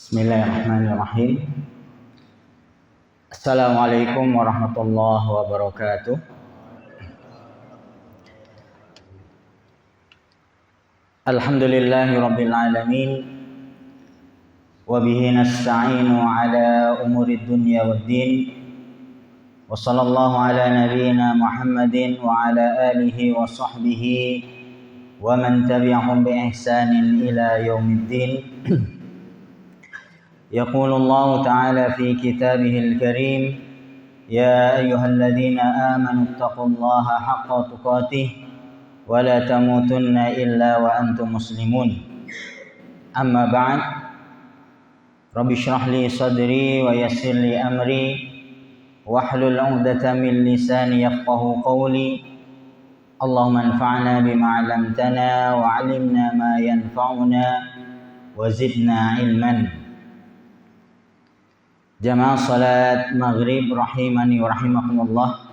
Bismillahirrahmanirrahim. Assalamualaikum warahmatullahi wabarakatuh. Alhamdulillahi rabbil alamin. Wa bihi nasta'inu ala umuri dunya waddin. Wa sallallahu ala nabiyyina Muhammadin wa ala alihi wa sahbihi wa man tabi'ahum bi ihsanin ila yaumiddin. يقول الله تعالى في كتابه الكريم يا أيها الذين آمنوا اتقوا الله حق تقاته ولا تموتن إلا وأنتم مسلمون أما بعد رب اشرح لي صدري ويسر لي أمري واحلل عقدة من لساني يفقه قولي اللهم انفعنا بما علمتنا وعلمنا ما ينفعنا وزدنا علما. Jamaah salat maghrib rahimani wa rahimakumullah.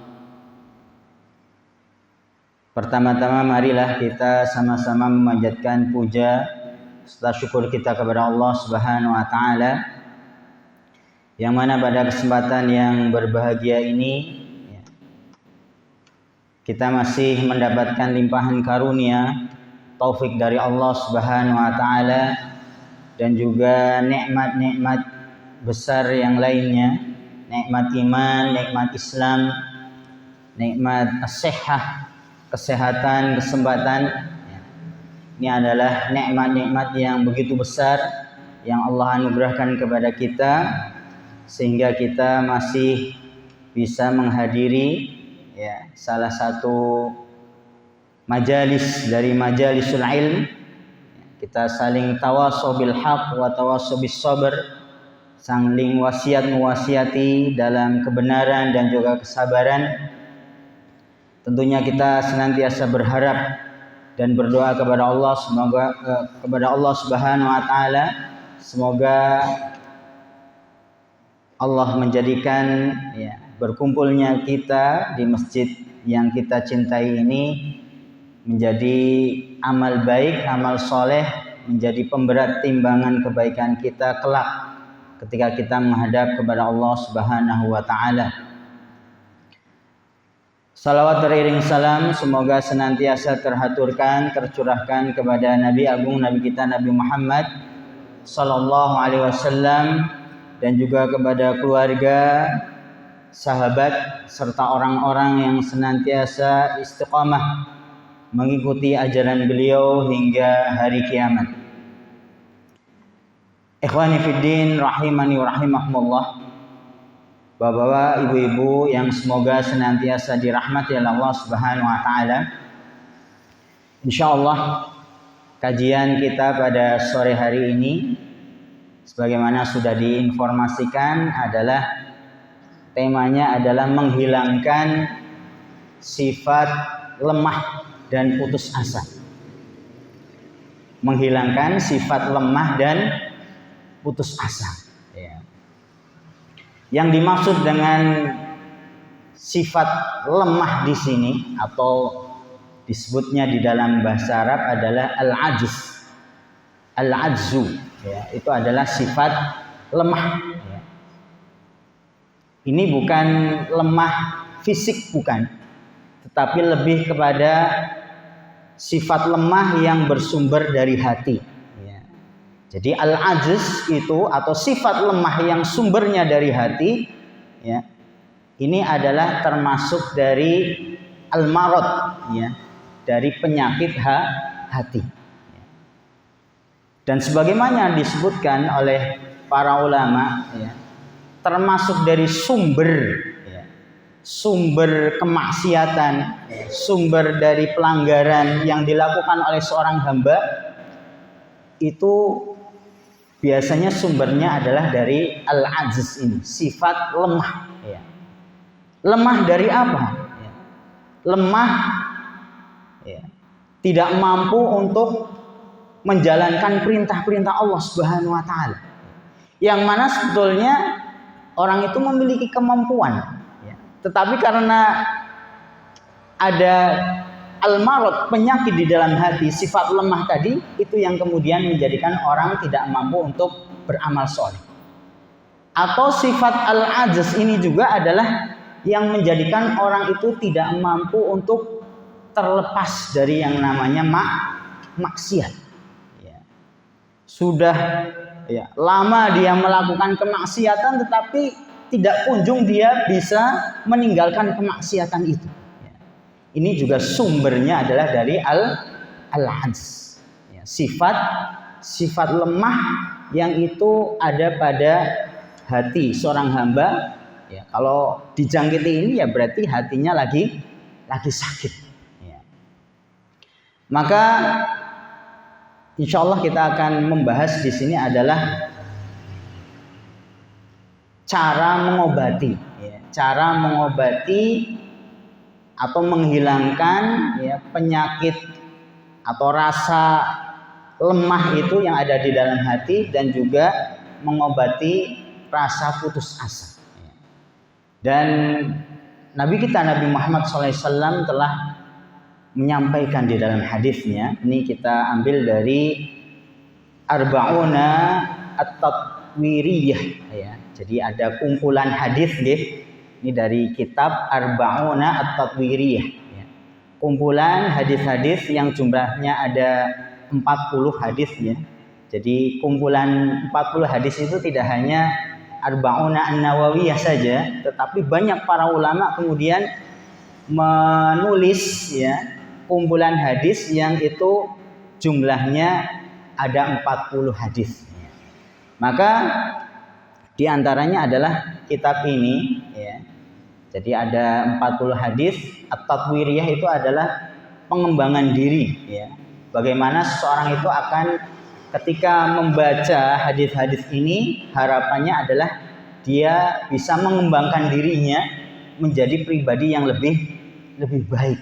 Pertama-tama marilah kita sama-sama memanjatkan puja serta syukur kita kepada Allah Subhanahu wa taala, yang mana pada kesempatan yang berbahagia ini kita masih mendapatkan limpahan karunia taufik dari Allah Subhanahu wa taala dan juga nikmat-nikmat besar yang lainnya, nikmat iman, nikmat Islam, nikmat as-sihhah, kesehatan, kesempatan. Ini adalah nikmat-nikmat yang begitu besar yang Allah anugerahkan kepada kita, sehingga kita masih bisa menghadiri salah satu majalis dari majalisul ilm. Kita saling tawasau bil haq wa tawasau bis sabr, saling wasiat mewasiati dalam kebenaran dan juga kesabaran. Tentunya kita senantiasa berharap dan berdoa kepada Allah, kepada Allah Subhanahu wa taala, semoga Allah menjadikan berkumpulnya kita di masjid yang kita cintai ini menjadi amal baik, amal soleh, menjadi pemberat timbangan kebaikan kita kelak ketika kita menghadap kepada Allah Subhanahu wa taala. Salawat beriring salam semoga senantiasa terhaturkan, tercurahkan kepada Nabi Agung, Nabi kita Nabi Muhammad sallallahu alaihi wasallam, dan juga kepada keluarga, sahabat serta orang-orang yang senantiasa istiqamah mengikuti ajaran beliau hingga hari kiamat. Ikhwani fiddin rahimani wa rahimakumullah. Bapak-bapak, ibu-ibu yang semoga senantiasa dirahmati oleh Allah Subhanahu wa taala. Insyaallah kajian kita pada sore hari ini sebagaimana sudah diinformasikan temanya adalah menghilangkan sifat lemah dan putus asa. Menghilangkan sifat lemah dan putus asa. Yang dimaksud dengan sifat lemah di sini atau disebutnya di dalam bahasa Arab adalah al-ajz. Al-ajzu, itu adalah sifat lemah. Ini bukan lemah fisik, bukan, tetapi lebih kepada sifat lemah yang bersumber dari hati. Jadi al-ajz itu atau sifat lemah yang sumbernya dari hati, ini adalah termasuk dari al-marad, dari penyakit hati. Dan sebagaimana disebutkan oleh para ulama, termasuk dari sumber kemaksiatan, sumber dari pelanggaran yang dilakukan oleh seorang hamba, itu biasanya sumbernya adalah dari al-ajz ini, sifat lemah. Lemah dari apa? Lemah tidak mampu untuk menjalankan perintah-perintah Allah Subhanahu wa taala. Yang mana sebetulnya orang itu memiliki kemampuan, tetapi karena ada al-marad, penyakit di dalam hati, sifat lemah tadi, itu yang kemudian menjadikan orang tidak mampu untuk beramal soleh. Atau sifat al-ajz ini juga adalah yang menjadikan orang itu tidak mampu untuk terlepas dari yang namanya maksiat. Ya. Sudah ya, lama dia melakukan kemaksiatan, tetapi tidak kunjung dia bisa meninggalkan kemaksiatan itu. Ya. Ini juga sumbernya adalah dari al-ajz. Ya, sifat lemah yang itu ada pada hati seorang hamba. Ya, kalau dijangkiti ini ya berarti hatinya lagi sakit. Ya. Maka insya Allah kita akan membahas di sini adalah cara mengobati, ya, cara mengobati atau menghilangkan ya, penyakit atau rasa lemah itu yang ada di dalam hati, dan juga mengobati rasa putus asa. Dan Nabi kita Nabi Muhammad SAW telah menyampaikan di dalam hadisnya, ini kita ambil dari Arba'una At-Tatwiriyah ya. Jadi ada kumpulan hadis deh. Ini dari kitab Arba'una At-Tatwiriyah ya. Kumpulan hadis-hadis yang jumlahnya ada 40 hadis ya. Jadi kumpulan 40 hadis itu tidak hanya Arba'una An-Nawawiyah saja, tetapi banyak para ulama kemudian menulis ya kumpulan hadis yang itu jumlahnya ada 40 hadis. Maka diantaranya adalah kitab ini ya. Jadi ada 40 hadis. At-Tatwiriyah itu adalah pengembangan diri ya. Bagaimana seseorang itu akan ketika membaca hadis-hadis ini, harapannya adalah dia bisa mengembangkan dirinya menjadi pribadi yang lebih baik.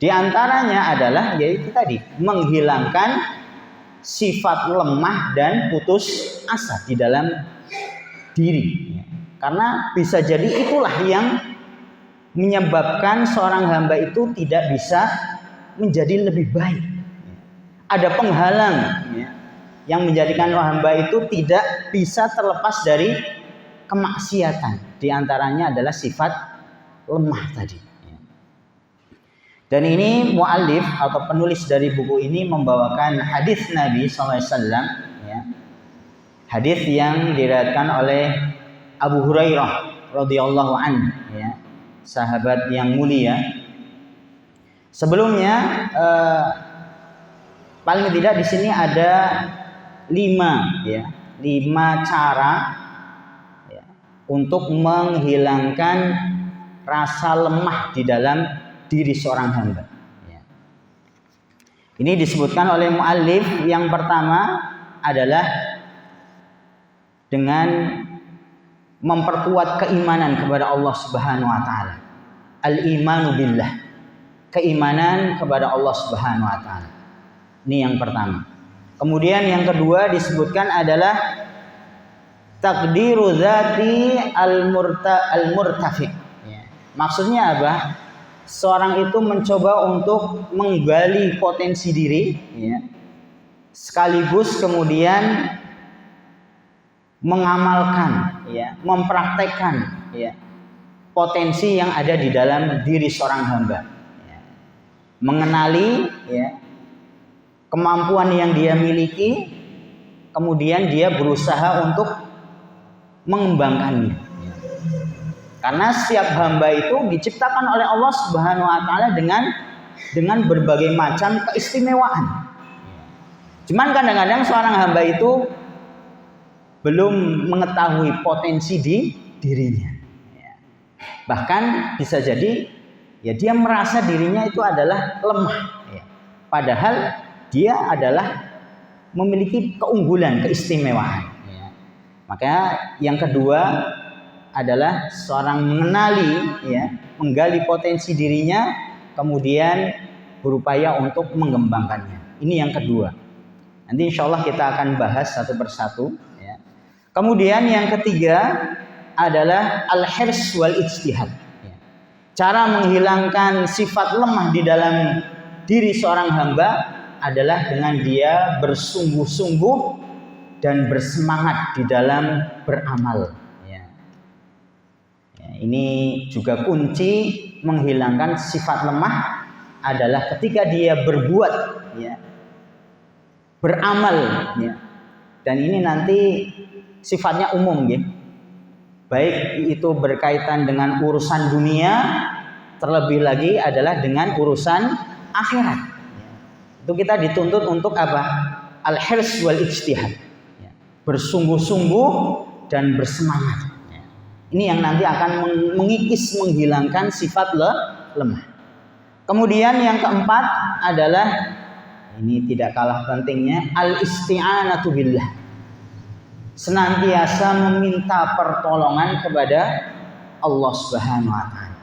Di antaranya adalah yaitu tadi menghilangkan sifat lemah dan putus asa di dalam diri. Karena bisa jadi itulah yang menyebabkan seorang hamba itu tidak bisa menjadi lebih baik. Ada penghalang ya, yang menjadikan hamba itu tidak bisa terlepas dari kemaksiatan. Di antaranya adalah sifat lemah tadi. Dan ini muallif atau penulis dari buku ini membawakan hadis Nabi SAW ya. Hadis yang diriwayatkan oleh Abu Hurairah radhiyallahu anhu ya, sahabat yang mulia. Sebelumnya paling tidak di sini ada 5 cara ya, untuk menghilangkan rasa lemah di dalam diri seorang hamba. Ya. Ini disebutkan oleh muallif. Yang pertama adalah dengan memperkuat keimanan kepada Allah Subhanahu wa taala. Al-imanu billah. Keimanan kepada Allah Subhanahu wa taala. Ini yang pertama. Kemudian yang kedua disebutkan adalah takdiru zati al-murtafiq. Ya. Maksudnya apa? Seorang itu mencoba untuk menggali potensi diri, ya, sekaligus kemudian mengamalkan, ya, mempraktekkan, ya, potensi yang ada di dalam diri seorang hamba. Ya. Mengenali, ya, kemampuan yang dia miliki, kemudian dia berusaha untuk mengembangkannya. Karena setiap hamba itu diciptakan oleh Allah Subhanahu wa taala dengan berbagai macam keistimewaan. Cuman kadang-kadang seorang hamba itu belum mengetahui potensi di dirinya. Bahkan bisa jadi ya dia merasa dirinya itu adalah lemah. Padahal dia adalah memiliki keunggulan, keistimewaan. Makanya yang kedua adalah seorang mengenali, ya, menggali potensi dirinya, kemudian berupaya untuk mengembangkannya. Ini yang kedua. Nanti insya Allah kita akan bahas satu persatu. Ya. Kemudian yang ketiga adalah al-hirs wal ijtihad. Ya. Cara menghilangkan sifat lemah di dalam diri seorang hamba adalah dengan dia bersungguh-sungguh dan bersemangat di dalam beramal. Ini juga kunci menghilangkan sifat lemah adalah ketika dia berbuat, beramal, dan ini nanti sifatnya umum, baik itu berkaitan dengan urusan dunia, terlebih lagi adalah dengan urusan akhirat. Itu kita dituntut untuk apa? Al-hirs wal ijtihad, bersungguh-sungguh dan bersemangat. Ini yang nanti akan mengikis, menghilangkan sifat lemah. Kemudian yang keempat adalah, ini tidak kalah pentingnya, al-isti'anatu billah. Senantiasa meminta pertolongan kepada Allah Subhanahu wa taala.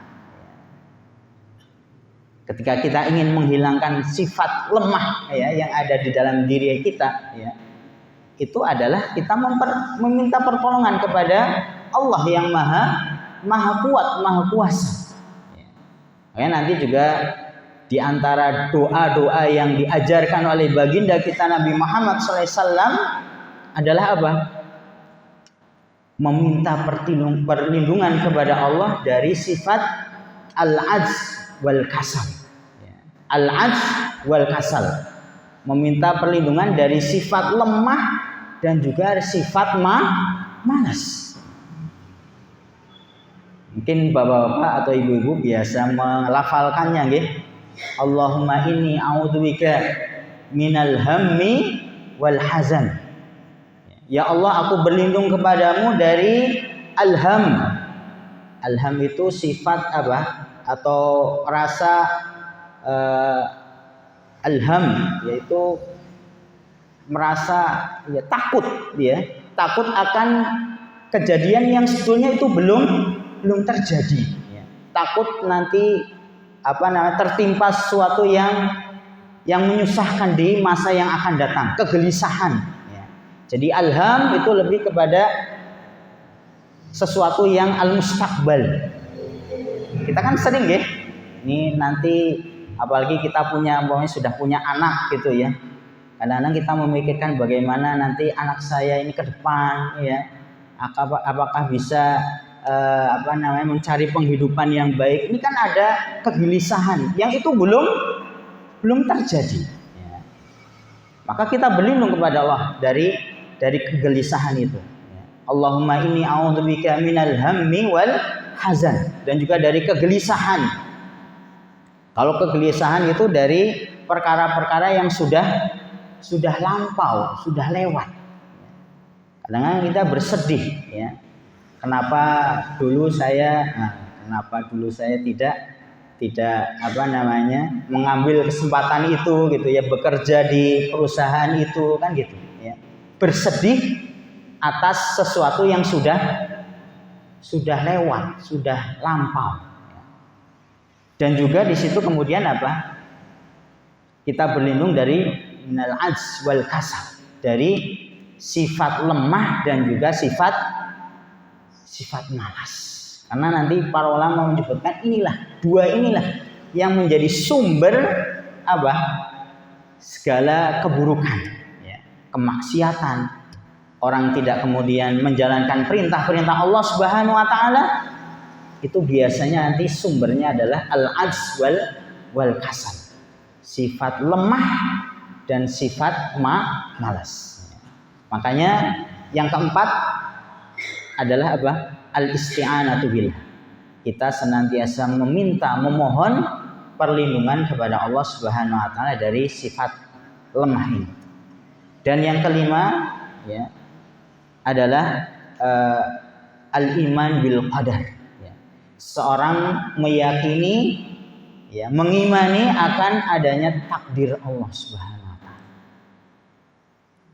Ketika kita ingin menghilangkan sifat lemah yang ada di dalam diri kita, itu adalah kita meminta pertolongan kepada Allah yang maha kuat, maha kuasa. Nanti juga di antara doa-doa yang diajarkan oleh baginda kita Nabi Muhammad SAW adalah apa? Meminta perlindungan kepada Allah dari sifat al-ajz wal kasal. Al-ajz wal kasal, meminta perlindungan dari sifat lemah dan juga sifat malas. Mungkin bapak-bapak atau ibu-ibu biasa melafalkannya, nggih. Allahumma inni a'udzubika minal hammi wal hazan. Ya Allah, aku berlindung kepadamu dari alham. Alham itu sifat apa? Atau rasa alham, yaitu merasa takut, takut akan kejadian yang sebetulnya itu belum terjadi. Takut nanti tertimpa sesuatu yang menyusahkan di masa yang akan datang, kegelisahan. Jadi alham itu lebih kepada sesuatu yang al-mustaqbal. Kita kan sering ini nanti apalagi kita sudah punya anak gitu ya. Kadang-kadang kita memikirkan bagaimana nanti anak saya ini ke depan, apakah bisa mencari penghidupan yang baik. Ini kan ada kegelisahan yang itu belum terjadi. Maka kita berlindung kepada Allah dari kegelisahan itu. Allahumma inni a'udzubika minal hammi wal hazan, dan juga dari kegelisahan. Kalau kegelisahan itu dari perkara-perkara yang sudah lampau, sudah lewat. Kadang-kadang kita bersedih, kenapa dulu saya tidak mengambil kesempatan itu gitu ya, bekerja di perusahaan itu kan gitu ya. Bersedih atas sesuatu yang sudah lewat, sudah lampau. Dan juga di situ kemudian kita berlindung dari minal ajz wal kasal, dari sifat lemah dan juga sifat malas. Karena nanti para ulama menyebutkan dua inilah yang menjadi sumber segala keburukan, kemaksiatan. Orang tidak kemudian menjalankan perintah-perintah Allah Subhanahu wa taala, itu biasanya nanti sumbernya adalah al-ajz wal kasal. Sifat lemah dan sifat malas. Makanya yang keempat adalah al-isti'anatu billah. Kita senantiasa memohon perlindungan kepada Allah Subhanahu wa taala dari sifat lemah ini. Dan yang kelima adalah al-iman bil qadar. Seorang meyakini, mengimani akan adanya takdir Allah Subhanahu wa taala.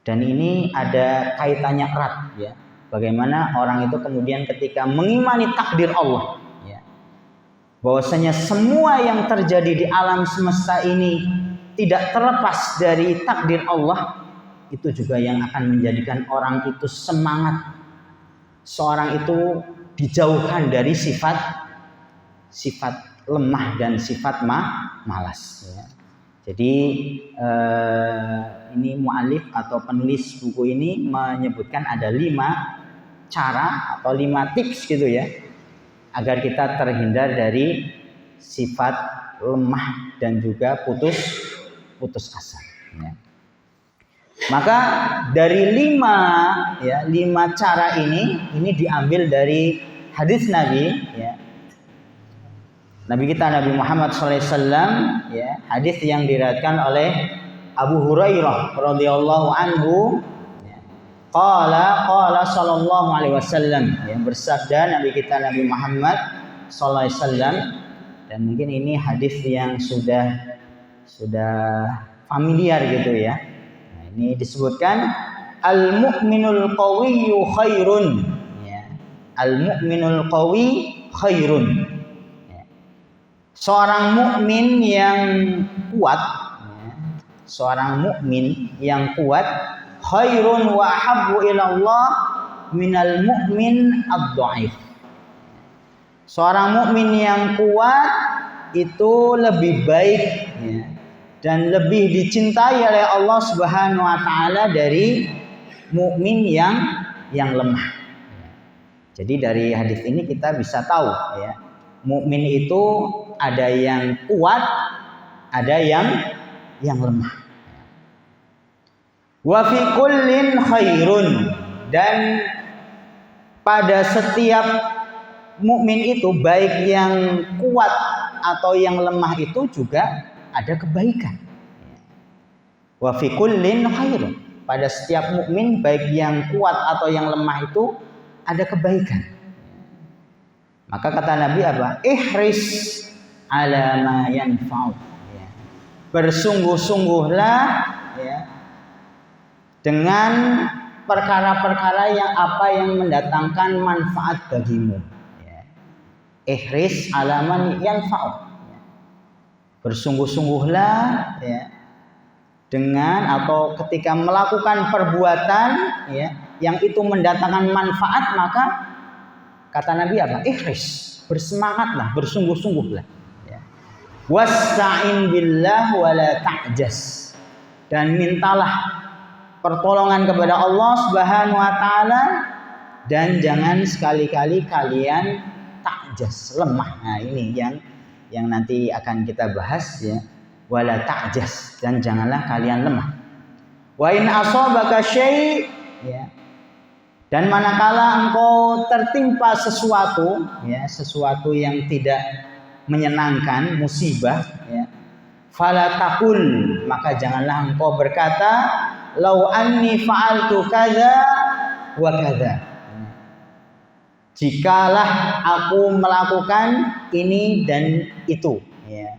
Dan ini ada kaitannya erat bagaimana orang itu kemudian ketika mengimani takdir Allah, bahwasanya semua yang terjadi di alam semesta ini tidak terlepas dari takdir Allah, itu juga yang akan menjadikan orang itu semangat, seorang itu dijauhkan dari sifat lemah dan sifat malas. Jadi ini mu'alif atau penulis buku ini menyebutkan ada 5 cara atau 5 tips gitu ya, agar kita terhindar dari sifat lemah dan juga putus asa. Ya. Maka dari 5 cara ini diambil dari hadis Nabi, ya. Nabi kita Nabi Muhammad SAW, ya, hadis yang diriwayatkan oleh Abu Hurairah radhiyallahu anhu, ya. Qala sallallahu alaihi wasallam, yang bersabda Nabi kita Nabi Muhammad sallallahu alaihi wasallam, dan mungkin ini hadis yang sudah familiar gitu ya. Nah, ini disebutkan al-mu'minul qawiyyu khairun, ya. Al-mu'minul qawi khairun. Seorang mukmin yang kuat, ya, seorang mukmin yang kuat khairun wa habbu ilallah minal mu'min ad-dhaif. Seorang mukmin yang kuat itu lebih baik, ya, dan lebih dicintai oleh Allah Subhanahu wa taala dari mukmin yang lemah. Jadi dari hadis ini kita bisa tahu, ya, mukmin itu ada yang kuat, ada yang lemah. Wa fi kullin khairun, dan pada setiap mukmin itu baik yang kuat atau yang lemah itu juga ada kebaikan. Wa fi kullin khairun, pada setiap mukmin baik yang kuat atau yang lemah itu ada kebaikan. Maka kata Nabi apa? Ihris ala ma yanfa'u. Ya. Bersungguh-sungguhlah, ya, dengan perkara-perkara yang mendatangkan manfaat bagimu. Ya. Ihris ala ma yanfa'u. Ya. Bersungguh-sungguhlah, ya, dengan atau ketika melakukan perbuatan, ya, yang itu mendatangkan manfaat, maka kata Nabi apa? Ihris, bersemangatlah, bersungguh-sungguhlah. Ya. Wasta'in billah wala ta'jas, dan mintalah pertolongan kepada Allah Subhanahu wa taala, dan jangan sekali-kali kalian ta'jas, lemah. Nah, ini yang nanti akan kita bahas, ya. Wala ta'jas, dan janganlah kalian lemah. Wa in asabaka syai', ya, dan manakala engkau tertimpa sesuatu, ya, sesuatu yang tidak menyenangkan, musibah, ya, fala taqul, maka janganlah engkau berkata lau anni fa'altu kadza wa kadza, jikalah aku melakukan ini dan itu, ya.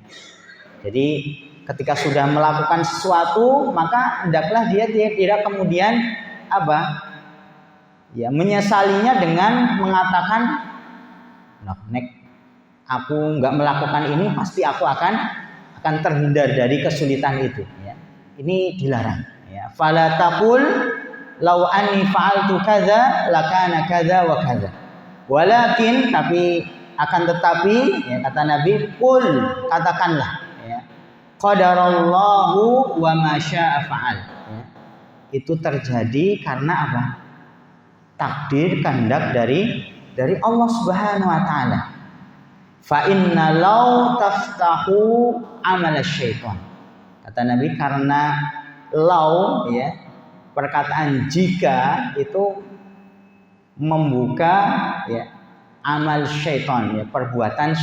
Jadi ketika sudah melakukan sesuatu, maka hendaklah dia tidak kemudian apa? Ya, menyesalinya dengan mengatakan, nah, nek aku nggak melakukan ini, pasti aku akan terhindar dari kesulitan itu. Ya. Ini dilarang. Ya. Fala taqul lau anni fa'altu kadza lakana kadza wa kadza. Walakin, tapi akan tetapi, ya, kata Nabi, qul, katakanlah, ya, qadarallahu wa ma syaa fa'al. Ya. Itu terjadi karena apa? Takdir, kehendak dari Allah Subhanahu wa taala. Fa inna law taftahu amal syaitan. Kata Nabi, karena law, ya, perkataan jika itu membuka, ya, amal syaitan, ya, perbuatan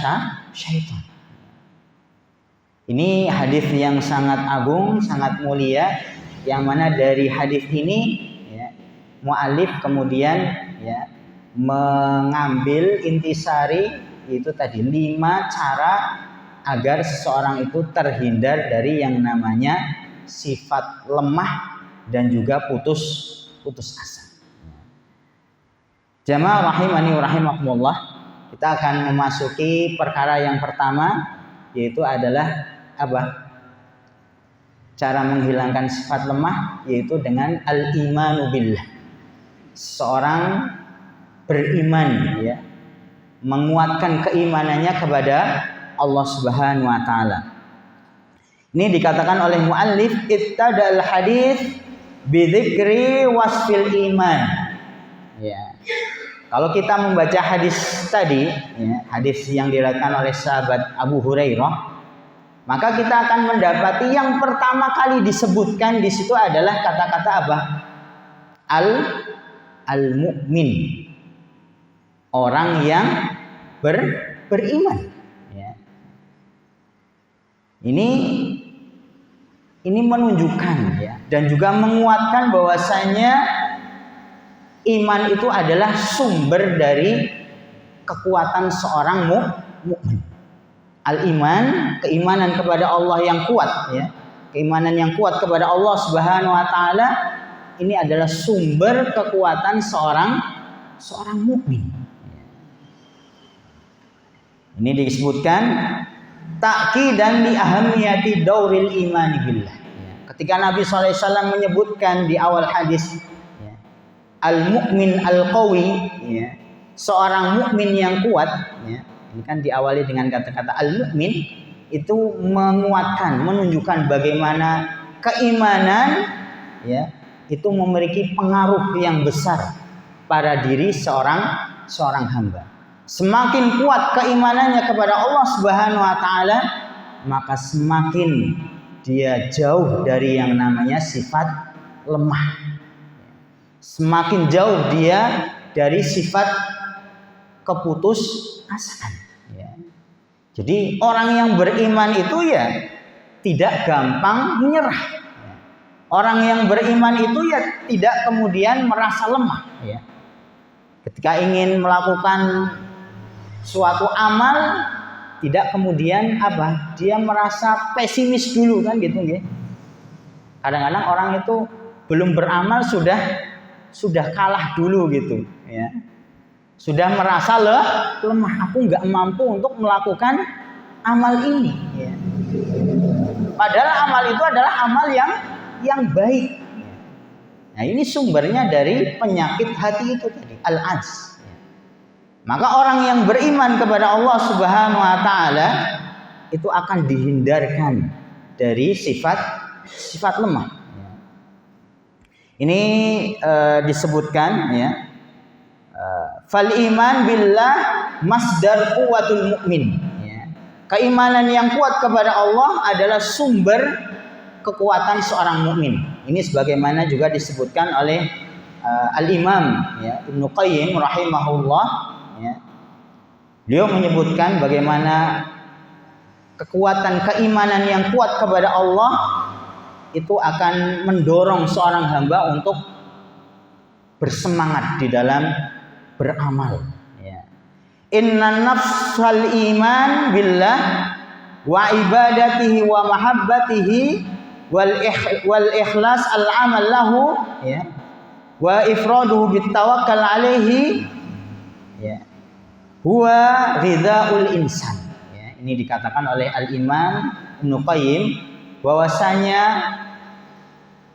syaitan. Ini hadis yang sangat agung, sangat mulia, yang mana dari hadis ini, mu'alif kemudian, ya, mengambil intisari, itu tadi 5 cara agar seseorang itu terhindar dari yang namanya sifat lemah dan juga putus asa. Jamaah rahimani wa rahimakumullah, kita akan memasuki perkara yang pertama, yaitu adalah apa? Cara menghilangkan sifat lemah, yaitu dengan al-imanu billah. Seorang beriman, ya, menguatkan keimanannya kepada Allah Subhanahu wa taala. Ini dikatakan oleh muallif ittadal hadis bidzikri wasfil iman. Ya. Kalau kita membaca hadis tadi, ya, hadis yang diriwayatkan oleh sahabat Abu Hurairah, maka kita akan mendapati yang pertama kali disebutkan di situ adalah kata-kata apa? Al-mu'min. Orang yang beriman. Ya. Ini menunjukkan, ya, dan juga menguatkan bahwasanya iman itu adalah sumber dari kekuatan seorang mukmin. Al-iman, keimanan kepada Allah yang kuat, ya. Keimanan yang kuat kepada Allah Subhanahu wa taala ini adalah sumber kekuatan seorang mukmin. Ini disebutkan ta'kidan li ahamiyati dauril imani billah. Ketika Nabi SAW menyebutkan di awal hadis, ya, al-mu'min al-qawi, ya, seorang mukmin yang kuat, ya, ini kan diawali dengan kata-kata al-mu'min, itu menguatkan, menunjukkan bagaimana keimanan, ya, itu memiliki pengaruh yang besar pada diri seorang hamba. Semakin kuat keimanannya kepada Allah Subhanahu wa taala, maka semakin dia jauh dari yang namanya sifat lemah. Semakin jauh dia dari sifat keputusasaan. Ya. Jadi orang yang beriman itu ya tidak gampang menyerah. Orang yang beriman itu ya tidak kemudian merasa lemah. Ya. Ketika ingin melakukan suatu amal, tidak kemudian apa? Dia merasa pesimis dulu kan gitu, ya. Kadang-kadang orang itu belum beramal sudah kalah dulu gitu, ya. Sudah merasa lemah, aku nggak mampu untuk melakukan amal ini, ya. Padahal amal itu adalah amal yang baik. Nah, ini sumbernya dari penyakit hati itu tadi, al-ajz. Maka orang yang beriman kepada Allah Subhanahu wa taala itu akan dihindarkan dari sifat lemah. Ini disebutkan, ya. Fal iman billah masdar quwwatul mukmin. Ya. Keimanan yang kuat kepada Allah adalah sumber kekuatan seorang mukmin. Ini sebagaimana juga disebutkan oleh Al-Imam, ya, Ibnu Qayyim rahimahullah. Ya. Beliau menyebutkan bagaimana kekuatan keimanan yang kuat kepada Allah itu akan mendorong seorang hamba untuk bersemangat di dalam beramal. Ya. Inna nafsal iman billah wa ibadatihi wa mahabbatihi wal ikhlas al amal lahu, ya, wa ifraduhu bit tawakkal alaihi, ya, huwa ridhaul insan. Ya, ini dikatakan oleh Al-Imam Ibnu Qayyim bahwasanya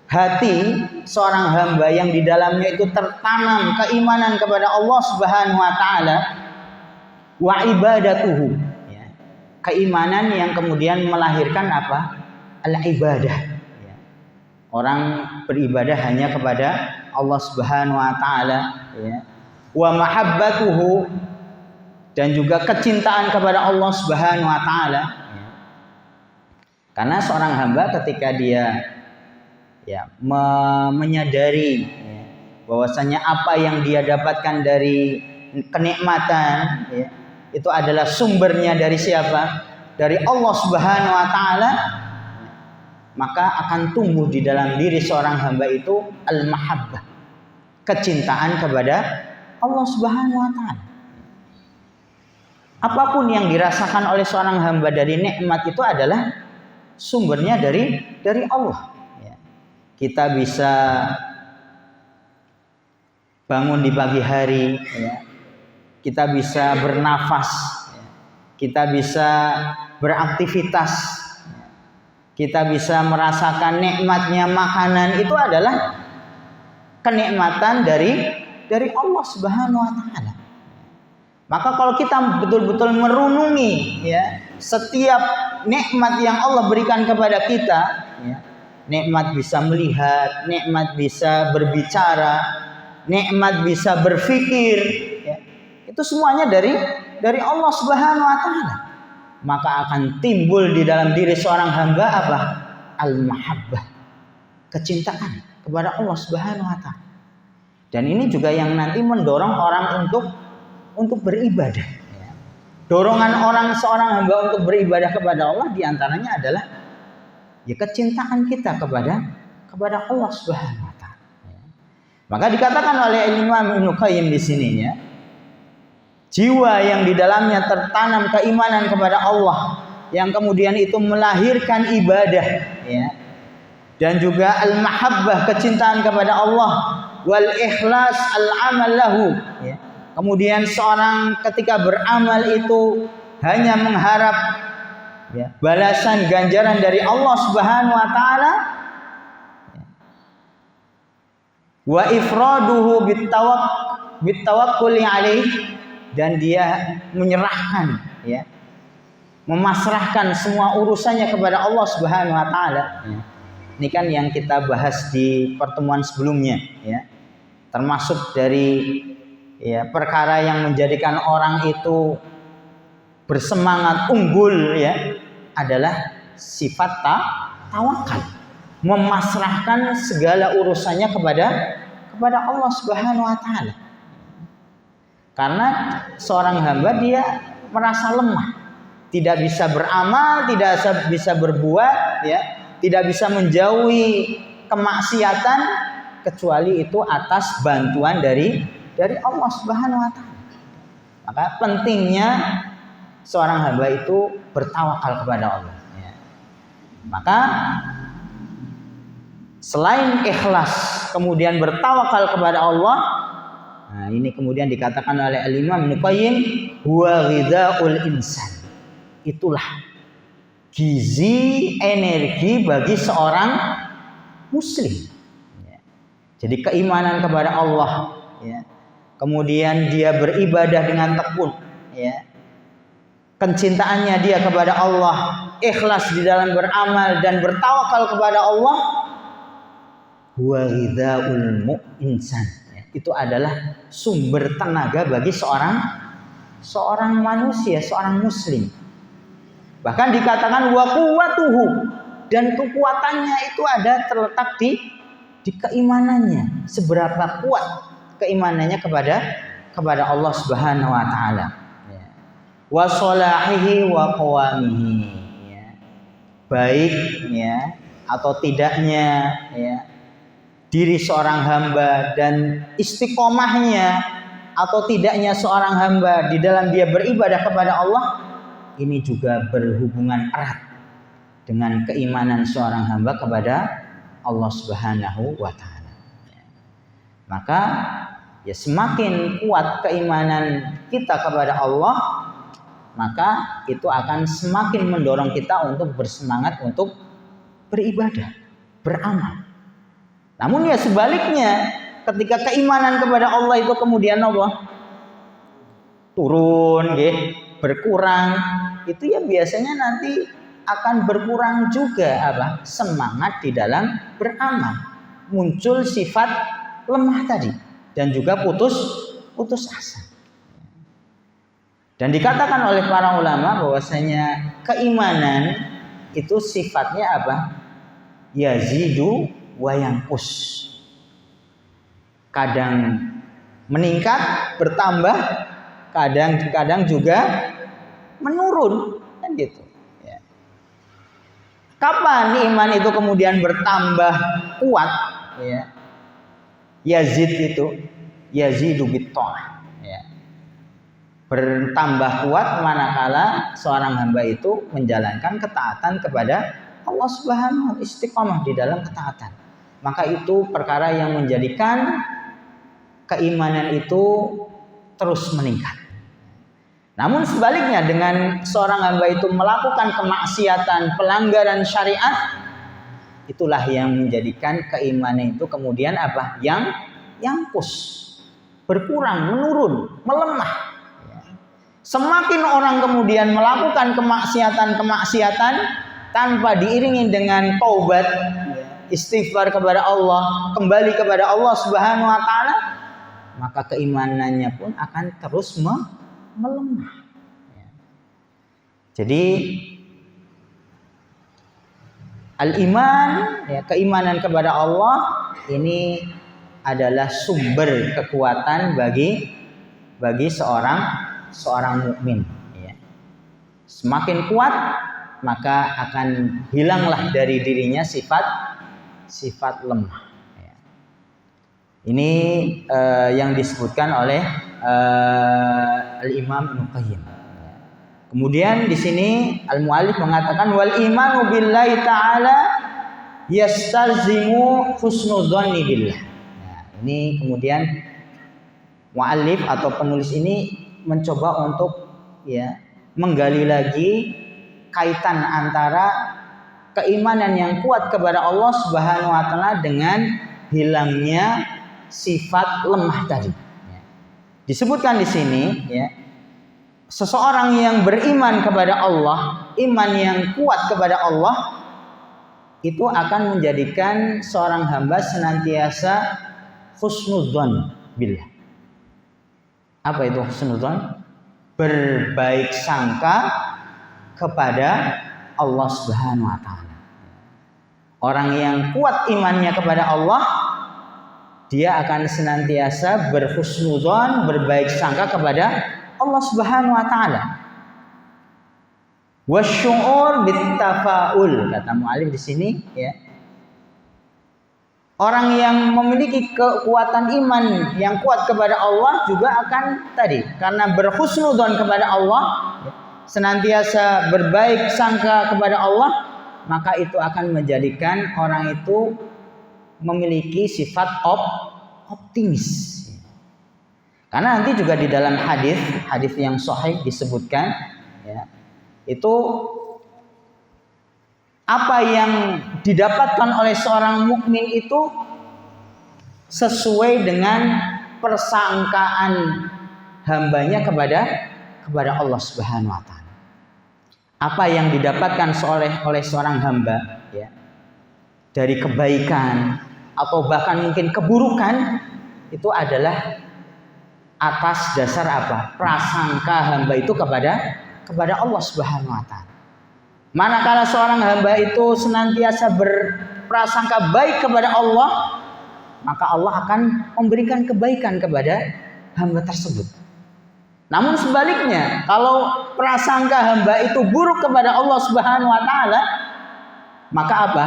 hati seorang hamba yang di dalamnya itu tertanam keimanan kepada Allah Subhanahu wa taala wa ibadatuhu, ya, keimanan yang kemudian melahirkan apa? Al-ibadah. Ya. Orang beribadah hanya kepada Allah Subhanahu wa taala, ya. Wa mahabbatuhu, dan juga kecintaan kepada Allah Subhanahu wa taala. Karena seorang hamba ketika dia, ya, menyadari, ya, bahwasanya apa yang dia dapatkan dari kenikmatan, ya, itu adalah sumbernya dari siapa? Dari Allah Subhanahu wa taala, maka akan tumbuh di dalam diri seorang hamba itu al-mahabbah, kecintaan kepada Allah Subhanahu wa taala. Apapun yang dirasakan oleh seorang hamba dari nikmat itu adalah sumbernya dari Allah. Ya. Kita bisa bangun di pagi hari, ya. Kita bisa bernafas, ya. Kita bisa beraktivitas, ya. Kita bisa merasakan nikmatnya makanan, itu adalah kenikmatan dari Allah Subhanahu wa taala. Maka kalau kita betul-betul merenungi, ya, setiap nikmat yang Allah berikan kepada kita, ya, nikmat bisa melihat, nikmat bisa berbicara, nikmat bisa berpikir, ya, itu semuanya dari Allah Subhanahu wa taala. Maka akan timbul di dalam diri seorang hamba apa? Al-mahabbah, kecintaan kepada Allah Subhanahu wa taala. Dan ini juga yang nanti mendorong orang untuk beribadah. Ya. Dorongan seorang hamba untuk beribadah kepada Allah diantaranya adalah ya kecintaan kita kepada Allah Subhanahu wa taala. Ya. Maka dikatakan oleh Imam Ibnu Qayyim di sininya, jiwa yang di dalamnya tertanam keimanan kepada Allah yang kemudian itu melahirkan ibadah, ya. Dan juga al-mahabbah, kecintaan kepada Allah, wal ikhlas al-amal lahu, ya. Kemudian seorang ketika beramal itu hanya mengharap, ya, balasan ganjaran dari Allah Subhanahu wa taala, ya. Wa ifraduhu bitawakkuli alaih, dan dia menyerahkan, ya, memasrahkan semua urusannya kepada Allah Subhanahu wa taala, ya. Ini kan yang kita bahas di pertemuan sebelumnya, ya. Termasuk dari, ya, perkara yang menjadikan orang itu bersemangat unggul, ya, adalah sifat tawakal, memasrahkan segala urusannya kepada Allah Subhanahu wa taala. Karena seorang hamba dia merasa lemah, tidak bisa beramal, tidak bisa berbuat, ya, tidak bisa menjauhi kemaksiatan kecuali itu atas bantuan dari Allah Subhanahu wa taala. Maka pentingnya seorang hamba itu bertawakal kepada Allah, ya. Maka selain ikhlas kemudian bertawakal kepada Allah, nah ini kemudian dikatakan oleh Al-Imam Ibnu Qayyim, huwa ghidaul insan. Itulah gizi energi bagi seorang muslim, ya. Jadi keimanan kepada Allah, ya. Kemudian dia beribadah dengan tekun, ya. Kecintaannya dia kepada Allah, ikhlas di dalam beramal dan bertawakal kepada Allah, huwa ghidaul insan. Itu adalah sumber tenaga bagi seorang manusia, seorang muslim. Bahkan dikatakan wa quwwatuhu, dan kekuatannya itu ada terletak di keimanannya. Seberapa kuat keimanannya kepada Allah Subhanahu wa taala. Ya. Wa salahihi wa qawamihi, ya. Baik, ya, atau tidaknya, ya, diri seorang hamba dan istiqomahnya atau tidaknya seorang hamba di dalam dia beribadah kepada Allah, ini juga berhubungan erat dengan keimanan seorang hamba kepada Allah Subhanahu wa taala. Maka ya semakin kuat keimanan kita kepada Allah, maka itu akan semakin mendorong kita untuk bersemangat untuk beribadah, beramal. Namun ya sebaliknya, ketika keimanan kepada Allah itu kemudian Allah turun, berkurang, itu ya biasanya nanti akan berkurang juga apa? Semangat di dalam beramal. Muncul sifat lemah tadi dan juga putus asa. Dan dikatakan oleh para ulama bahwasanya keimanan itu sifatnya apa? Yazidu wa yanqus. Kadang meningkat, bertambah, kadang juga menurun, kan gitu, ya. Kapan iman itu kemudian bertambah kuat, ya? Yazidu bitta'ah, ya. Bertambah kuat manakala seorang hamba itu menjalankan ketaatan kepada Allah Subhanahu wa taala, istiqomah di dalam ketaatan. Maka itu perkara yang menjadikan keimanan itu terus meningkat. Namun sebaliknya, dengan seorang hamba itu melakukan kemaksiatan, pelanggaran syariat, itulah yang menjadikan keimanan itu kemudian apa? Yang berkurang, menurun, melemah. Semakin orang kemudian melakukan kemaksiatan tanpa diiringi dengan taubat, istighfar kepada Allah, kembali kepada Allah Subhanahu wa taala, maka keimanannya pun akan terus melemah. Jadi al-iman, keimanan kepada Allah ini adalah sumber kekuatan bagi seorang mukmin. Semakin kuat, maka akan hilanglah dari dirinya sifat lemah. Ini yang disebutkan oleh Al-Imam Ibnu Qayyim. Kemudian di sini al-muallif mengatakan wal imanu billahi ta'ala yastalzimu husnudzanni billah. Nah, ini kemudian muallif atau penulis ini mencoba untuk menggali lagi kaitan antara keimanan yang kuat kepada Allah Subhanahu wa taala dengan hilangnya sifat lemah tadi. Disebutkan di sini seseorang yang beriman kepada Allah, iman yang kuat kepada Allah itu akan menjadikan seorang hamba senantiasa husnudzan billah. Apa itu husnudzan? Berbaik sangka kepada Allah Subhanahu wa taala. Orang yang kuat imannya kepada Allah, dia akan senantiasa berhusnudzan, berbaik sangka kepada Allah Subhanahu wa taala. Wasyu'ur bittafaul, kata mu'alif di sini Orang yang memiliki kekuatan iman yang kuat kepada Allah juga akan tadi karena berhusnudzan kepada Allah, senantiasa berbaik sangka kepada Allah, maka itu akan menjadikan orang itu memiliki sifat optimis. Karena nanti juga di dalam hadis yang sahih disebutkan itu apa yang didapatkan oleh seorang mukmin itu sesuai dengan persangkaan hambanya kepada Allah Subhanahu wa taala. Apa yang didapatkan oleh seorang hamba dari kebaikan atau bahkan mungkin keburukan itu adalah atas dasar apa? Prasangka hamba itu kepada Allah Subhanahu wa taala. Manakala seorang hamba itu senantiasa berprasangka baik kepada Allah, maka Allah akan memberikan kebaikan kepada hamba tersebut. Namun sebaliknya, kalau prasangka hamba itu buruk kepada Allah Subhanahu wa taala, maka apa?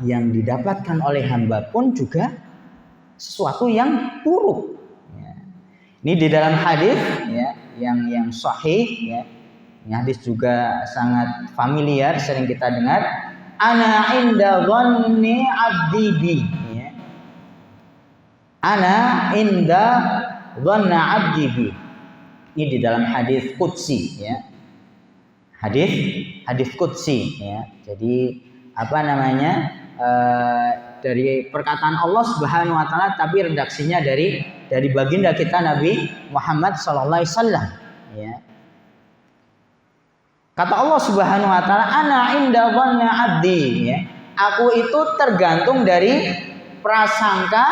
Yang didapatkan oleh hamba pun juga sesuatu yang buruk. Ini di dalam hadis yang sahih Ini hadis juga sangat familiar, sering kita dengar. Ana inda dhanni 'abdi bi. Ana inda dhanna 'abdi bi. Ini di dalam hadis qudsi Hadis qudsi Jadi apa namanya? Dari perkataan Allah Subhanahu wa taala tapi redaksinya dari baginda kita Nabi Muhammad sallallahu alaihi wasallam Kata Allah Subhanahu wa taala, ana inda dhanni 'abdi Aku itu tergantung dari prasangka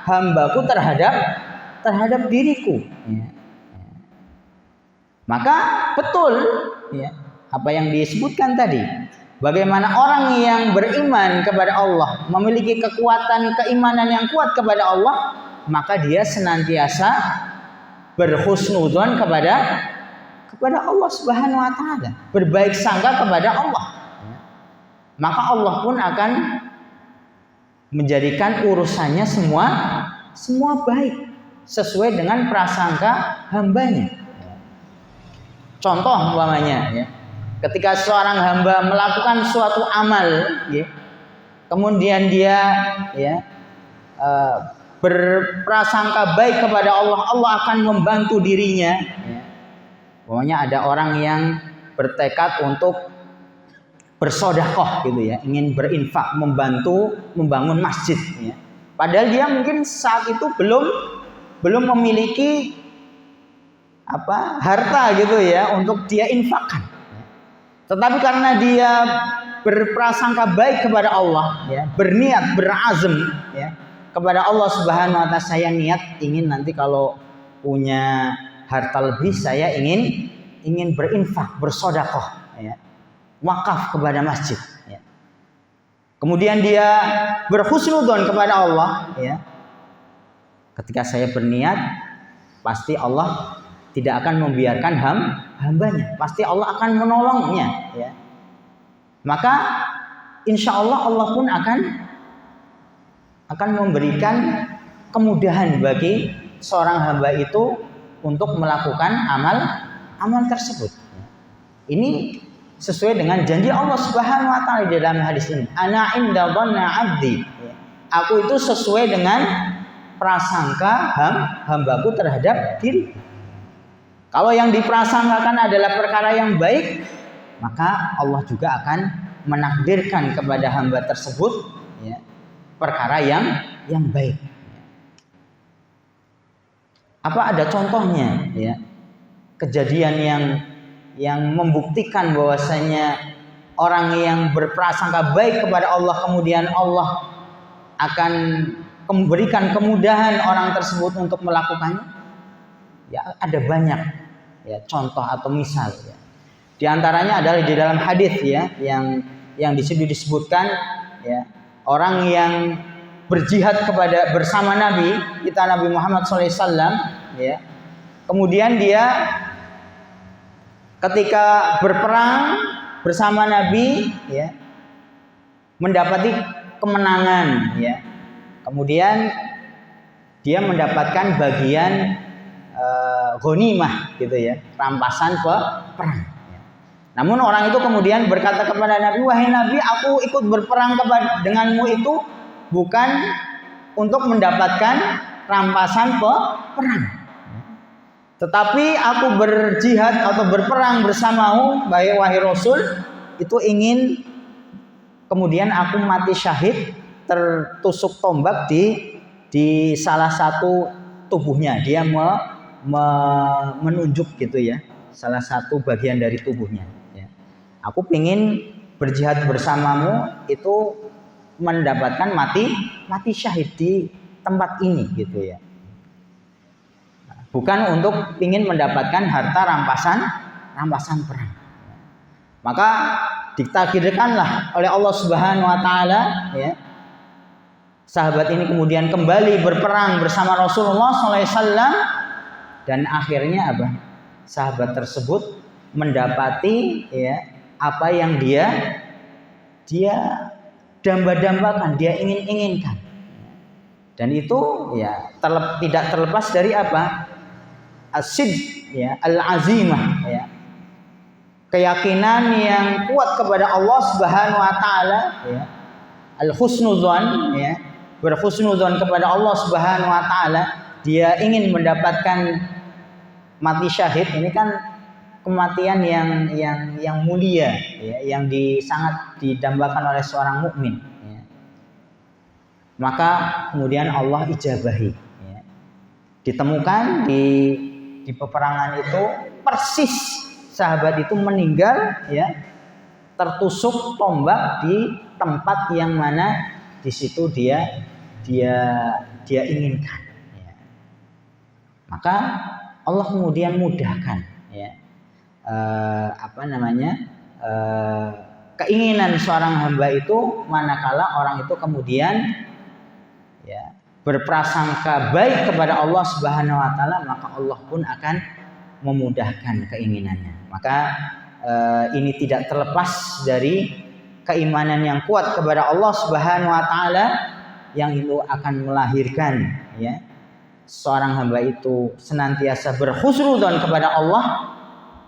hambaku terhadap diriku. Maka betul apa yang disebutkan tadi. Bagaimana orang yang beriman kepada Allah, memiliki kekuatan keimanan yang kuat kepada Allah, maka dia senantiasa berhusnudzon kepada Allah Subhanahu wa taala, berbaik sangka kepada Allah. Maka Allah pun akan menjadikan urusannya semua baik sesuai dengan prasangka hambanya. Contoh umpamanya ketika seorang hamba melakukan suatu amal kemudian dia berprasangka baik kepada Allah, Allah akan membantu dirinya. Pokoknya ada orang yang bertekad untuk bersedekah ingin berinfak, membantu membangun masjid Padahal dia mungkin saat itu belum memiliki harta gitu ya untuk dia infakkan. Tetapi karena dia berprasangka baik kepada Allah, ya, berniat, berazam, ya, kepada Allah Subhanahu wa taala, saya niat ingin nanti kalau punya harta lebih saya ingin berinfak, bersedekah, ya, wakaf kepada masjid, ya. Kemudian dia berhusnudzon kepada Allah, ya. Ketika saya berniat, pasti Allah tidak akan membiarkan hambanya, pasti Allah akan menolongnya, ya. Maka insya Allah Allah pun akan memberikan kemudahan bagi seorang hamba itu untuk melakukan amal tersebut. Ini sesuai dengan janji Allah Subhanahu wa taala di dalam hadis ini. Ana inda dhanna 'abdi. Aku itu sesuai dengan prasangka hambaku terhadap diri. Kalau yang diprasangkakan adalah perkara yang baik, maka Allah juga akan menakdirkan kepada hamba tersebut, ya, perkara yang baik. Apa ada contohnya, ya, kejadian yang membuktikan bahwasanya orang yang berprasangka baik kepada Allah kemudian Allah akan memberikan kemudahan orang tersebut untuk melakukannya? Ya, ada banyak, ya, contoh atau misal, ya. Di antaranya adalah di dalam hadis, ya, yang di situ disebutkan, ya, orang yang berjihad bersama Nabi kita Nabi Muhammad SAW, ya, kemudian dia ketika berperang bersama Nabi, ya, mendapati kemenangan, ya, kemudian dia mendapatkan bagian ghanimah, gitu ya, rampasan perang. Namun orang itu kemudian berkata kepada Nabi, wahai Nabi, aku ikut berperang denganmu itu bukan untuk mendapatkan rampasan perang, tetapi aku berjihad atau berperang bersamamu, wahai Rasul, itu ingin kemudian aku mati syahid tertusuk tombak di salah satu tubuhnya. Dia menunjuk, gitu ya, salah satu bagian dari tubuhnya, ya. Aku ingin berjihad bersamamu itu mendapatkan mati syahid di tempat ini, gitu ya. Bukan untuk ingin mendapatkan harta rampasan perang. Maka ditakdirkanlah oleh Allah Subhanahu wa taala, ya, sahabat ini kemudian kembali berperang bersama Rasulullah SAW, dan akhirnya apa? Sahabat tersebut mendapati, ya, apa yang dia damba-dambakan, dia ingin-inginkan. Dan itu, ya, tidak terlepas dari apa? Asid, ya, al-azimah, ya, keyakinan yang kuat kepada Allah Subhanahu wa taala, ya, al-husnudzon, ya, berhusnudzon kepada Allah Subhanahu wa taala. Dia ingin mendapatkan mati syahid. Ini kan kematian yang mulia, ya, yang sangat didambakan oleh seorang mukmin, ya. Maka kemudian Allah ijabahi, ya. Ditemukan di peperangan itu persis sahabat itu meninggal, ya, tertusuk tombak di tempat yang mana di situ dia inginkan, ya. Maka Allah kemudian mudahkan, ya, keinginan seorang hamba itu, manakala orang itu kemudian, ya, berprasangka baik kepada Allah Subhanahu wa taala, maka Allah pun akan memudahkan keinginannya. Maka ini tidak terlepas dari keimanan yang kuat kepada Allah Subhanahu wa taala, yang itu akan melahirkan, ya, seorang hamba itu senantiasa berhusnudzon kepada Allah.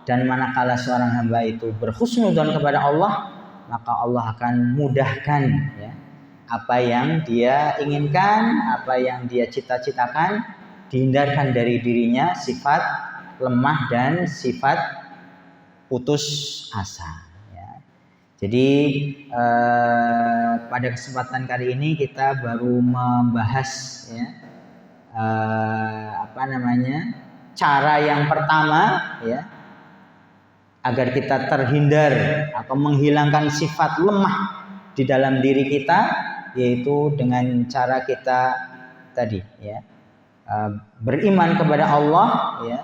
Dan manakala seorang hamba itu berhusnudzon kepada Allah, maka Allah akan mudahkan, ya, apa yang dia inginkan, apa yang dia cita-citakan, dihindarkan dari dirinya sifat lemah dan sifat putus asa, ya. Jadi pada kesempatan kali ini kita baru membahas, ya, cara yang pertama ya agar kita terhindar atau menghilangkan sifat lemah di dalam diri kita, yaitu dengan cara kita tadi ya beriman kepada Allah ya,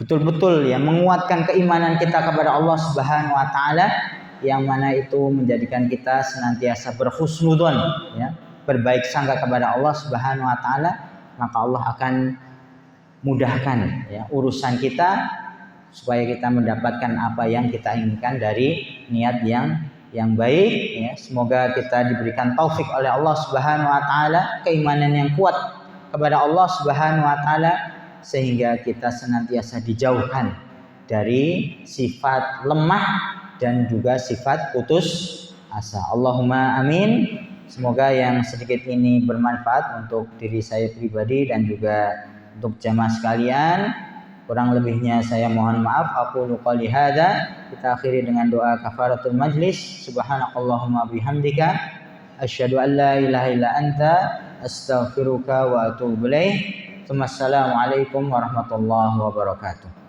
betul-betul ya menguatkan keimanan kita kepada Allah Subhanahu wa taala, yang mana itu menjadikan kita senantiasa berhusnudzon ya, berbaik sangka kepada Allah Subhanahu wa taala, maka Allah akan mudahkan ya urusan kita supaya kita mendapatkan apa yang kita inginkan dari niat yang baik ya. Semoga kita diberikan taufik oleh Allah Subhanahu wa taala, keimanan yang kuat kepada Allah Subhanahu wa taala, sehingga kita senantiasa dijauhkan dari sifat lemah dan juga sifat putus asa. Allahumma amin. Semoga yang sedikit ini bermanfaat untuk diri saya pribadi dan juga untuk jamaah sekalian. Kurang lebihnya saya mohon maaf. Aku qouli hadza. Kita akhiri dengan doa kafaratul majlis. Subhanakallahumma bihamdika asyhadu an la ilaha illa anta astaghfiruka wa atubu ilaik. Assalamualaikum warahmatullahi wabarakatuh.